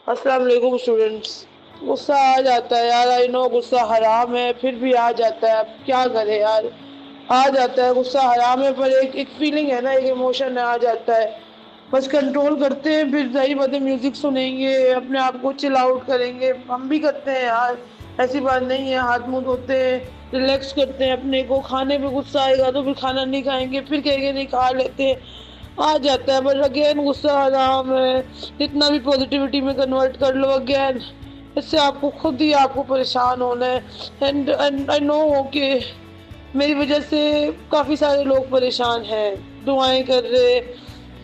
अस्सलाम वालेकुम स्टूडेंट्स। गुस्सा आ जाता है यार, आई नो गुस्सा हराम है, फिर भी आ जाता है। अब क्या करें यार, आ जाता है। गुस्सा हराम है पर एक फीलिंग है ना, एक इमोशन है, आ जाता है। बस कंट्रोल करते हैं, फिर सही बात है, म्यूजिक सुनेंगे, अपने आप को चिल आउट करेंगे। हम भी करते हैं यार, ऐसी बात नहीं है। हाथ मुंह धोते हैं, रिलैक्स करते हैं अपने को। खाने पे गुस्सा आएगा तो फिर खाना नहीं खाएंगे, फिर कहेंगे नहीं खा लेते हैं। आ जाता है, बट अगेन गुस्सा आराम है। जितना भी पॉजिटिविटी में कन्वर्ट कर लो, अगेन इससे आपको खुद ही आपको परेशान होना है। एंड आई नो कि मेरी वजह से काफ़ी सारे लोग परेशान हैं, दुआएं कर रहे,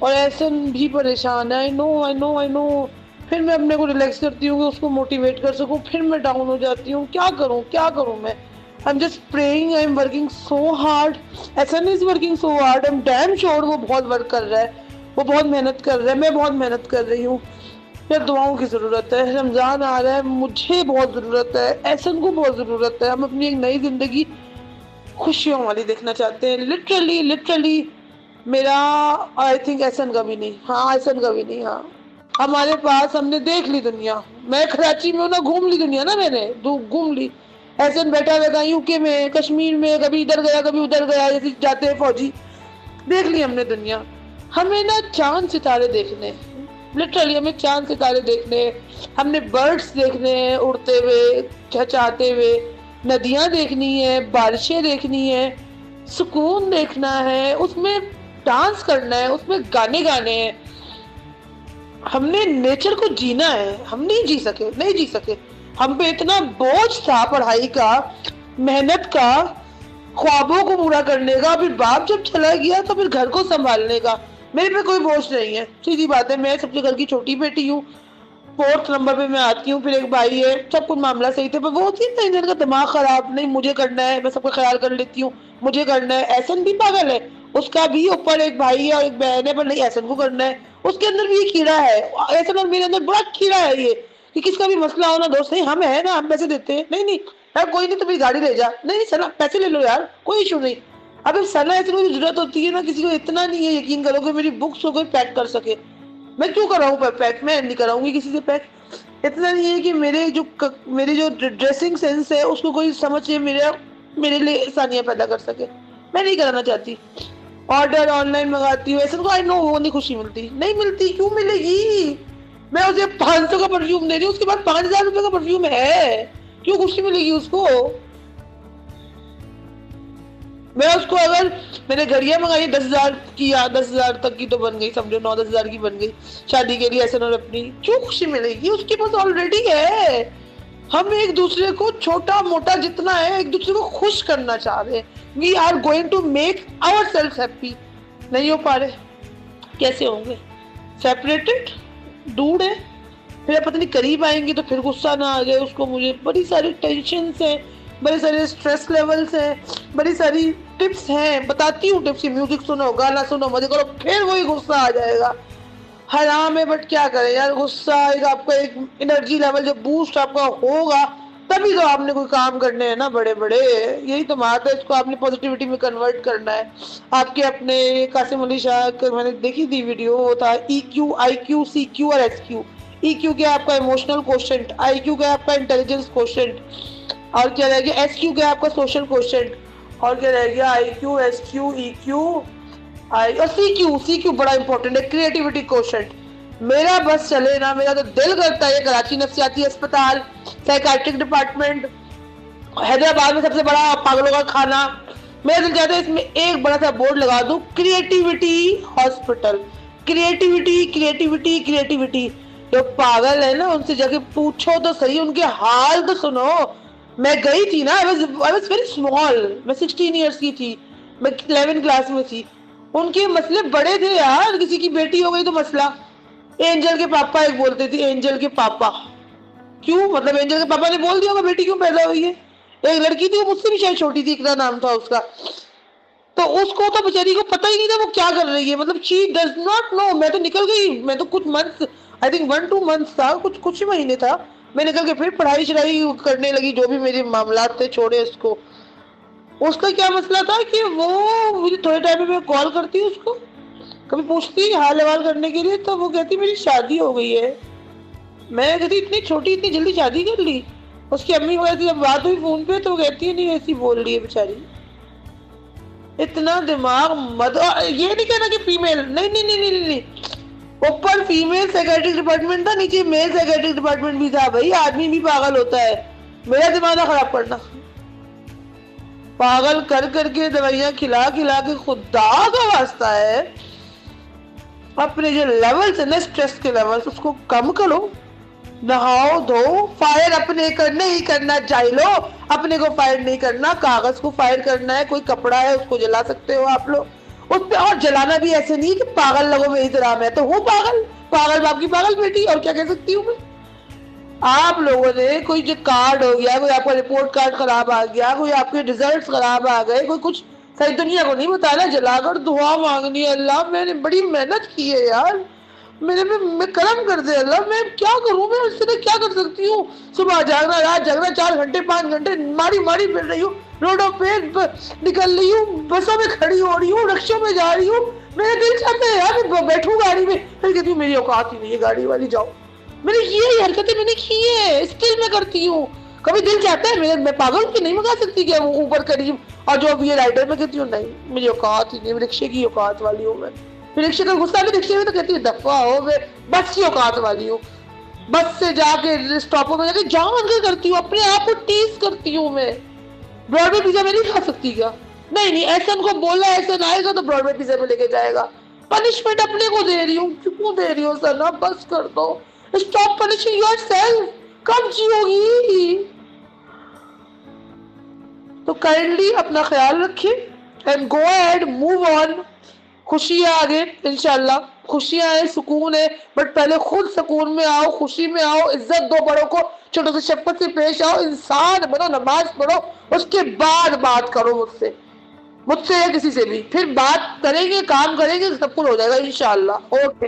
और ऐसे भी परेशान है। I know. फिर मैं अपने को रिलैक्स करती हूँ कि उसको मोटिवेट कर सकूँ, फिर मैं डाउन हो जाती हूँ। क्या करूँ मैं? I am just praying, I am working so hard. Essence is working so hard, I am damn sure वो बहुत वर्क कर रहा है, वो बहुत मेहनत कर रहा है, मैं बहुत मेहनत कर रही हूँ। यार दुआओं की ज़रूरत है, रमज़ान आ रहा है, मुझे बहुत ज़रूरत है, एहसन को बहुत ज़रूरत है। हम अपनी एक नई ज़िंदगी खुशियों वाली देखना चाहते हैं। लिटरली लिटरली मेरा, आई थिंक एहसन का भी नहीं, हाँ एहसन का भी नहीं, हाँ। हमारे पास, हमने देख ली दुनिया। मैं कराची में हूँ ना, घूम ली दुनिया ना, मैंने घूम ली। एहसन बैठा हुआ था यूके में, कश्मीर में, कभी इधर गया कभी उधर गया, जैसे जाते हैं फौजी। देख ली हमने दुनिया। हमें ना चांद सितारे देखने, लिटरली हमें चांद सितारे देखने, हमने बर्ड्स देखने हैं उड़ते हुए, चहचहाते हुए, नदियां देखनी है, बारिशें देखनी है, सुकून देखना है, उसमें डांस करना है, उसमें गाने गाने हैं। हमने नेचर को जीना है। हम नहीं जी सके, नहीं जी सके। हम पे इतना बोझ था पढ़ाई का, मेहनत का, ख्वाबों को पूरा करने का। फिर बाप जब चला गया तो फिर घर को संभालने का। मेरे पे कोई बोझ नहीं है, सीधी बात है। मैं सबसे घर की छोटी बेटी हूँ, फोर्थ नंबर पे मैं आती हूँ, फिर एक भाई है, सब कुछ मामला सही थे। पर वो होती है ना इंसान का दिमाग खराब, नहीं मुझे करना है, मैं सबका ख्याल कर लेती हूँ, मुझे करना है। ऐसन भी पागल है, उसका भी ऊपर एक भाई है और एक बहन है, पर नहीं ऐसन को करना है। उसके अंदर भी ये कीड़ा है, ऐसन और मेरे अंदर बड़ा कीड़ा है ये, कि किसका भी मसला हो ना, दोस्त नहीं हम है ना, हम पैसे देते हैं, नहीं नहीं यार कोई नहीं, तुम्हारी गाड़ी ले जा, नहीं नहीं सना पैसे ले लो यार, कोई इशू नहीं। अब सना ऐसे कोई जरूरत होती है ना, किसी को इतना नहीं है, यकीन करो कि मेरी बुक्स को कोई पैक कर सके। मैं क्यों कराऊं पैक? मैं नहीं कराऊंगी किसी से पैक। इतना नहीं है कि मेरी जो ड्रेसिंग सेंस है उसको कोई समझे, मेरे लिए आसानियां पैदा कर सके। मैं नहीं कराना चाहती। ऑर्डर ऑनलाइन मंगाती हूँ, ऐसे तो आई नो वो नहीं खुशी मिलती, नहीं मिलती, क्यों मिलेगी? मैं उसे 500 का परफ्यूम दे रही हूँ, उसके बाद 5,000 रुपए का परफ्यूम है, क्यों खुशी मिलेगी उसको? मैं उसको, अगर मैंने घड़ियां मंगाई 10,000 की, या 10,000 तक की तो बन गई, समझो 9-10 हजार की बन गई शादी के लिए, ऐसे और अपनी क्यों खुशी मिलेगी? उसके पास ऑलरेडी है। हम एक दूसरे को, छोटा मोटा जितना है, एक दूसरे को खुश करना चाह रहे हैं। We are going to make our self happy. नहीं हो पा रहे, कैसे होंगे? सेपरेटेड, दूर है। फिर पता नहीं करीब आएंगे तो फिर गुस्सा ना आ जाए उसको। मुझे बड़ी सारी टेंशन है, बड़े सारे स्ट्रेस लेवल्स हैं, बड़ी सारी टिप्स हैं, बताती हूँ टिप्स। म्यूजिक सुनो, गाना सुनो, मजे करो, फिर वही गुस्सा आ जाएगा। हराम है, बट क्या करें यार, गुस्सा आएगा, आपका एक एनर्जी लेवल जब बूस्ट आपका होगा, तभी तो आपने कोई काम करने हैं ना बड़े बड़े। यही तो बात है, इसको आपने पॉजिटिविटी में कन्वर्ट करना है। आपके अपने कासिम अली शाह मैंने देखी थी वीडियो, वो था EQ, IQ, CQ और SQ। EQ क्या आपका इमोशनल क्वेश्चन, IQ क्या आपका इंटेलिजेंस क्वेश्चन, और क्या रह गया SQ क्या आपका सोशल क्वेश्चन, और क्या रह गया IQ, SQ, EQ, आई और CQ बड़ा इंपॉर्टेंट है, क्रिएटिविटी क्वेश्चन। मेरा बस चले ना, मेरा तो दिल करता है कराची नफ्सियाती अस्पताल, साइकाट्रिक डिपार्टमेंट, हैदराबाद में सबसे बड़ा पागलों का खाना, मेरा दिल चाहता है इसमें एक बड़ा सा बोर्ड लगा दूं, creativity hospital. Creativity creativity creativity. जो पागल है ना उनसे जाके पूछो तो सही, उनके हाल तो सुनो। मैं गई थी ना, आई वाज वेरी स्मॉल, मैं 16 ईयर्स की थी, मैं 11 क्लास में थी। उनके मसले बड़े थे यार, किसी की बेटी हो गई तो मसला। एंजल के पापा एक बोलते थे, एंजल के पापा, क्यों? मतलब एंजल के पापा ने बोल दिया होगा बेटी क्यों पैदा हुई है। एक लड़की थी, वो मुझसे भी शायद छोटी थी, इतना नाम था उसका। तो उसको तो बेचारी को पता ही नहीं था वो क्या कर रही है, मतलब शी डज नॉट नो। मैं तो निकल गई, मैं तो कुछ मंथ, आई थिंक 1-2 मंथ्स था, कुछ ही महीने था। मैं निकल के फिर पढ़ाई शढ़ाई करने लगी, जो भी मेरे मामला थे छोड़े उसको। उसका क्या मसला था कि वो मुझे थोड़े टाइम में मैं कॉल करती हूँ उसको, कभी पूछती हाल हवाल करने के लिए, तो वो कहती मेरी शादी हो गई है। मैं कहती इतनी छोटी इतनी जल्दी शादी कर ली। उसकी अम्मी को कहती जब बात हुई फोन पे तो कहती है नहीं ऐसी बोल रही है बेचारी। इतना दिमाग मत, ये नहीं कहना कि फीमेल, नहीं नहीं नहीं नहीं नहीं, ऊपर फीमेल साइकेट्रिक डिपार्टमेंट था, नीचे मेल साइकेट्रिक डिपार्टमेंट भी था। भाई आदमी भी पागल होता है, मेरा दिमाग ना खराब करना। पागल कर करके दवाइयां खिला खिला के खुदा का वास्ता है अपने जो लेवल्स है ना स्ट्रेस के लेवल्स उसको कम करो। नहाओ धो, फायर अपने करने ही करना, चाहे लो अपने को फायर नहीं करना, कागज को फायर करना है, कोई कपड़ा है उसको जला सकते हो आप लोग उस पे। और जलाना भी ऐसे नहीं कि पागल लगो मेरी तरह, मैं तो हूँ पागल, पागल बाप की पागल बेटी, और क्या कह सकती हूँ मैं। आप लोगों ने कोई जो कार्ड हो गया, कोई आपका रिपोर्ट कार्ड खराब आ गया, कोई आपके रिजल्ट खराब आ गए, कोई कुछ, सारी दुनिया को नहीं बताना, जलाकर दुआ मांगनी है अल्लाह मैंने बड़ी मेहनत की है यार, मेरे में मैं करम कर दे अल्लाह, मैं क्या करूं, मैं उससे क्या कर सकती हूँ। सुबह जागना रात जागना 4 घंटे 5 घंटे मारी मारी फिर रही हूँ, रोडों पे निकल रही हूँ, बसों में खड़ी हो रही हूँ, रिक्शों में जा रही हूँ, मेरा दिल चाहता है यार मैं बैठूं गाड़ी में, फिर कहती हूँ मेरी औकात ही नहीं है गाड़ी वाली जाओ। मैंने ये हरकतें मैंने की है, स्टिल मैं करती हूँ। कभी दिल चाहता है मेरे, मैं पागल की नहीं मंगा सकती क्या वो ऊबर करीब, और जो अब ये राइडर में कहती हूँ नहीं मेरी औकात ही नहीं, रिक्शे की औकात वाली हूँ मैं। फिर रिक्शे का गुस्सा भी रिक्शे में तो कहती है दफा हो, मैं बस की औकात वाली हूँ, बस से जाके स्टॉपों में जाके जान कर करती हूँ, अपने आप को टीज करती हूँ मैं। ब्रॉडवे पिज्जा मैं नहीं खा सकती क्या? नहीं नहीं, ऐसा उनको बोला ऐसा आएगा तो ब्रॉडवे पिज्जा में लेके जाएगा। पनिशमेंट अपने को दे रही हूँ, क्यों दे रही हो सर ना, बस कर दो, स्टॉप पनिशिंग योरसेल्फ। कब जियोगी? तो काइंडली अपना ख्याल रखिए and go ahead, move on. खुशियां आगे इंशाल्लाह, खुशियां है, सुकून है, बट पहले खुद सुकून में आओ, खुशी में आओ, इज्जत दो बड़ों को, छोटों से शफ़क़त से पेश आओ, इंसान बनो, नमाज पढ़ो, उसके बाद बात करो मुझसे या किसी से भी, फिर बात करेंगे काम करेंगे सब कुछ हो जाएगा इंशाल्लाह। ओके।